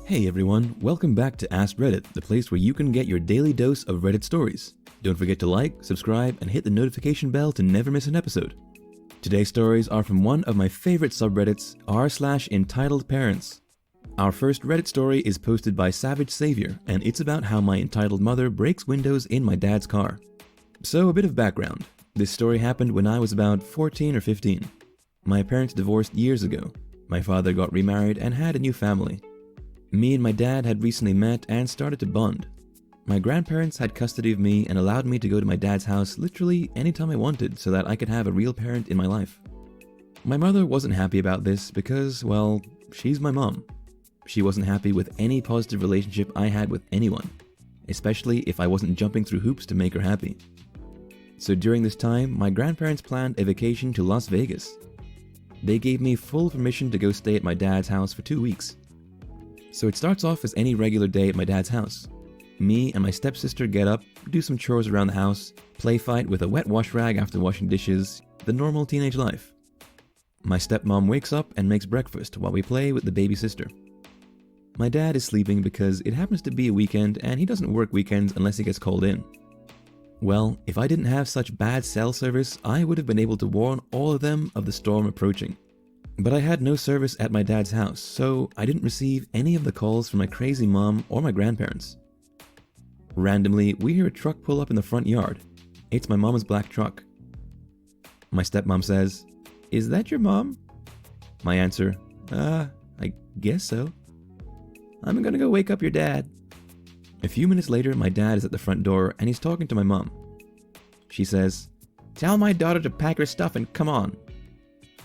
Hey everyone, welcome back to AskReddit, the place where you can get your daily dose of Reddit stories. Don't forget to like, subscribe, and hit the notification bell to never miss an episode. Today's stories are from one of my favorite subreddits, r/entitled parents. Our first Reddit story is posted by Savage Savior, and it's about how my entitled mother breaks windows in my dad's car. So a bit of background. This story happened when I was about 14 or 15. My parents divorced years ago. My father got remarried and had a new family. Me and my dad had recently met and started to bond. My grandparents had custody of me and allowed me to go to my dad's house literally anytime I wanted so that I could have a real parent in my life. My mother wasn't happy about this because, well, she's my mom. She wasn't happy with any positive relationship I had with anyone, especially if I wasn't jumping through hoops to make her happy. So during this time, my grandparents planned a vacation to Las Vegas. They gave me full permission to go stay at my dad's house for 2 weeks. So it starts off as any regular day at my dad's house. Me and my stepsister get up, do some chores around the house, play fight with a wet wash rag after washing dishes, the normal teenage life. My stepmom wakes up and makes breakfast while we play with the baby sister. My dad is sleeping because it happens to be a weekend and he doesn't work weekends unless he gets called in. Well, if I didn't have such bad cell service, I would have been able to warn all of them of the storm approaching. But I had no service at my dad's house, so I didn't receive any of the calls from my crazy mom or my grandparents. Randomly, we hear a truck pull up in the front yard. It's my mom's black truck. My stepmom says, "Is that your mom?" My answer, I guess so. "I'm gonna go wake up your dad." A few minutes later, my dad is at the front door and he's talking to my mom. She says, "Tell my daughter to pack her stuff and come on."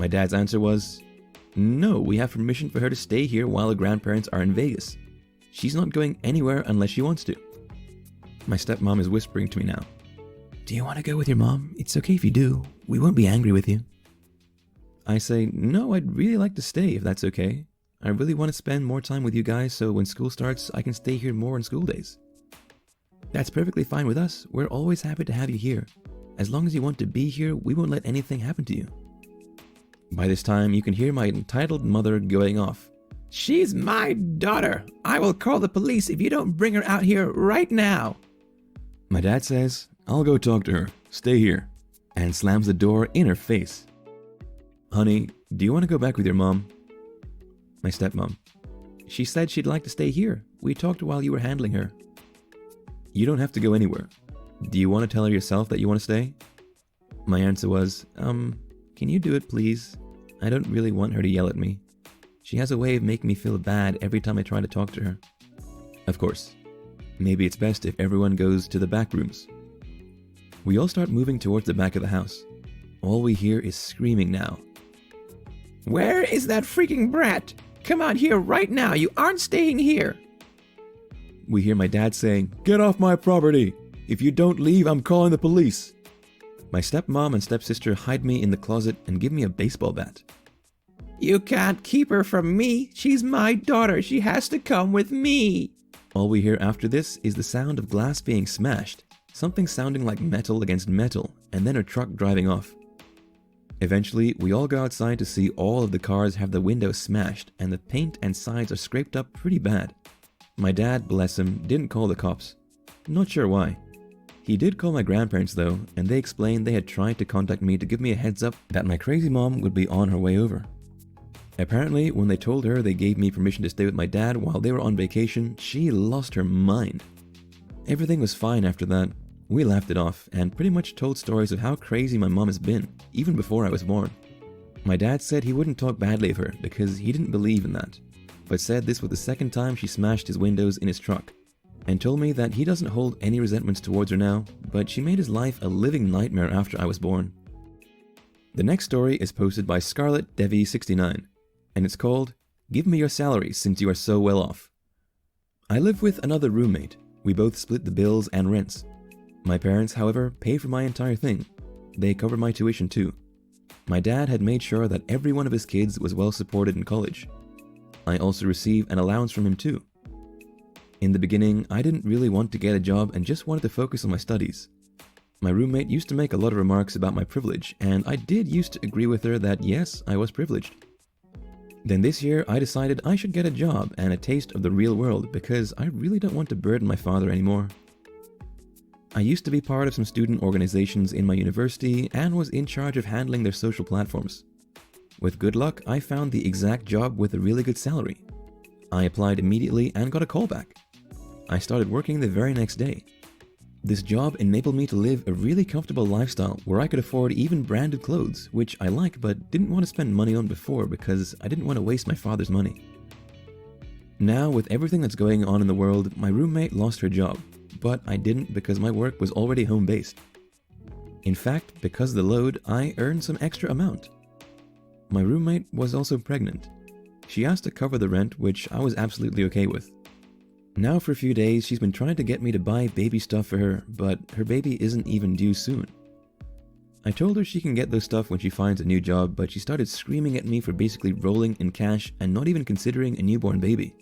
My dad's answer was, "No, we have permission for her to stay here while the grandparents are in Vegas. She's not going anywhere unless she wants to." My stepmom is whispering to me now, "Do you want to go with your mom? It's okay if you do. We won't be angry with you." I say, "No, I'd really like to stay if that's okay. I really want to spend more time with you guys so when school starts, I can stay here more on school days." "That's perfectly fine with us. We're always happy to have you here. As long as you want to be here, we won't let anything happen to you." By this time, you can hear my entitled mother going off. "She's my daughter. I will call the police if you don't bring her out here right now." My dad says, "I'll go talk to her. Stay here," and slams the door in her face. "Honey, do you want to go back with your mom?" My stepmom, "She said she'd like to stay here. We talked while you were handling her." "You don't have to go anywhere. Do you want to tell her yourself that you want to stay?" My answer was, "Can you do it, please? I don't really want her to yell at me. She has a way of making me feel bad every time I try to talk to her." Of course. Maybe it's best if everyone goes to the back rooms. We all start moving towards the back of the house. All we hear is screaming now. "Where is that freaking brat? Come out here right now. You aren't staying here." We hear my dad saying, "Get off my property. If you don't leave, I'm calling the police." My stepmom and stepsister hide me in the closet and give me a baseball bat. "You can't keep her from me. She's my daughter. She has to come with me." All we hear after this is the sound of glass being smashed, something sounding like metal against metal, and then a truck driving off. Eventually, we all go outside to see all of the cars have the windows smashed and the paint and sides are scraped up pretty bad. My dad, bless him, didn't call the cops. Not sure why. He did call my grandparents though, and they explained they had tried to contact me to give me a heads up that my crazy mom would be on her way over. Apparently, when they told her they gave me permission to stay with my dad while they were on vacation, she lost her mind. Everything was fine after that. We laughed it off and pretty much told stories of how crazy my mom has been, even before I was born. My dad said he wouldn't talk badly of her because he didn't believe in that, but said this was the second time she smashed his windows in his truck, and told me that he doesn't hold any resentments towards her now, but she made his life a living nightmare after I was born. The next story is posted by Scarlett Devi 69, and it's called, "Give Me Your Salary Since You Are So Well Off." I live with another roommate. We both split the bills and rents. My parents, however, pay for my entire thing. They cover my tuition too. My dad had made sure that every one of his kids was well supported in college. I also receive an allowance from him too. In the beginning, I didn't really want to get a job and just wanted to focus on my studies. My roommate used to make a lot of remarks about my privilege, and I did used to agree with her that yes, I was privileged. Then this year, I decided I should get a job and a taste of the real world because I really don't want to burden my father anymore. I used to be part of some student organizations in my university and was in charge of handling their social platforms. With good luck, I found the exact job with a really good salary. I applied immediately and got a call back. I started working the very next day. This job enabled me to live a really comfortable lifestyle where I could afford even branded clothes, which I like but didn't want to spend money on before because I didn't want to waste my father's money. Now, with everything that's going on in the world, my roommate lost her job, but I didn't because my work was already home-based. In fact, because of the load, I earned some extra amount. My roommate was also pregnant. She asked to cover the rent, which I was absolutely okay with. Now for a few days, she's been trying to get me to buy baby stuff for her, but her baby isn't even due soon. I told her she can get those stuff when she finds a new job, but she started screaming at me for basically rolling in cash and not even considering a newborn baby.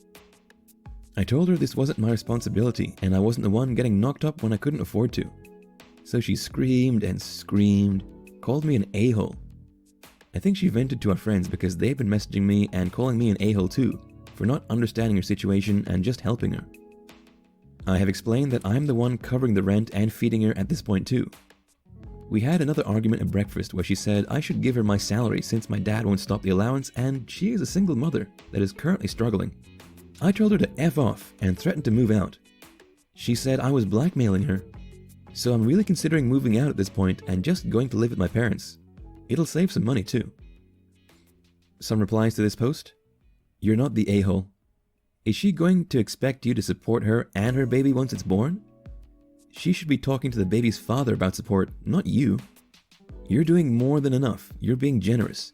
I told her this wasn't my responsibility and I wasn't the one getting knocked up when I couldn't afford to. So she screamed and screamed, called me an a-hole. I think she vented to our friends because they've been messaging me and calling me an a-hole too, for not understanding her situation and just helping her. I have explained that I'm the one covering the rent and feeding her at this point too. We had another argument at breakfast where she said I should give her my salary since my dad won't stop the allowance and she is a single mother that is currently struggling. I told her to F off and threatened to move out. She said I was blackmailing her. So I'm really considering moving out at this point and just going to live with my parents. It'll save some money too. Some replies to this post. You're not the a-hole. Is she going to expect you to support her and her baby once it's born? She should be talking to the baby's father about support, not you. You're doing more than enough. You're being generous.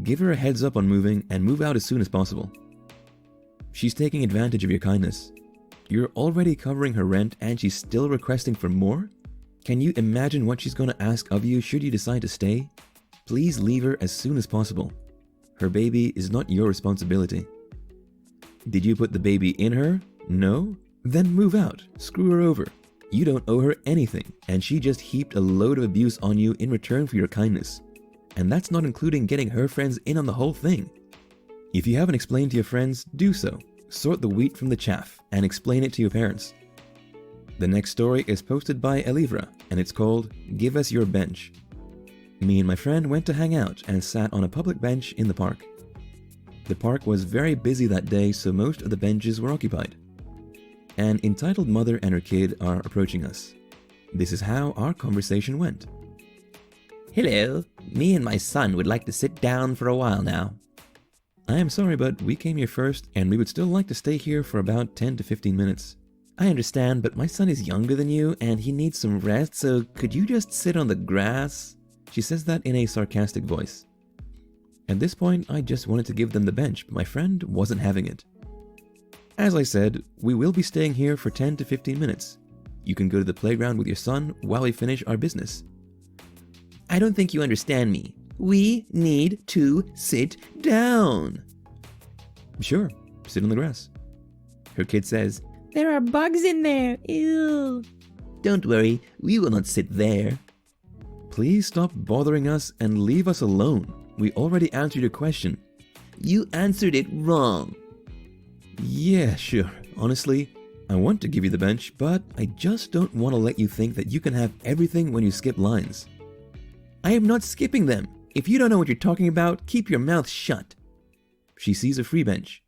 Give her a heads up on moving and move out as soon as possible. She's taking advantage of your kindness. You're already covering her rent and she's still requesting for more? Can you imagine what she's going to ask of you should you decide to stay? Please leave her as soon as possible. Her baby is not your responsibility. Did you put the baby in her? No? Then move out. Screw her over. You don't owe her anything, and she just heaped a load of abuse on you in return for your kindness. And that's not including getting her friends in on the whole thing. If you haven't explained to your friends, do so. Sort the wheat from the chaff and explain it to your parents. The next story is posted by Elivra, and it's called Give Us Your Bench. Me and my friend went to hang out and sat on a public bench in the park. The park was very busy that day, so most of the benches were occupied. An entitled mother and her kid are approaching us. This is how our conversation went. Hello, me and my son would like to sit down for a while now. I am sorry, but we came here first, and we would still like to stay here for about 10 to 15 minutes. I understand, but my son is younger than you and he needs some rest, so could you just sit on the grass? She says that in a sarcastic voice. At this point, I just wanted to give them the bench, but my friend wasn't having it. As I said, we will be staying here for 10 to 15 minutes. You can go to the playground with your son while we finish our business. I don't think you understand me. We need to sit down. Sure, sit on the grass. Her kid says, There are bugs in there. Ew. Don't worry, we will not sit there. Please stop bothering us and leave us alone. We already answered your question. You answered it wrong. Yeah, sure. Honestly, I want to give you the bench, but I just don't want to let you think that you can have everything when you skip lines. I am not skipping them. If you don't know what you're talking about, keep your mouth shut. She sees a free bench.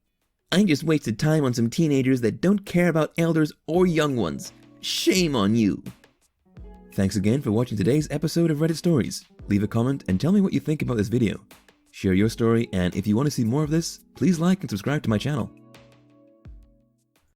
I just wasted time on some teenagers that don't care about elders or young ones. Shame on you. Thanks again for watching today's episode of Reddit Stories. Leave a comment and tell me what you think about this video. Share your story, and if you want to see more of this, please like and subscribe to my channel.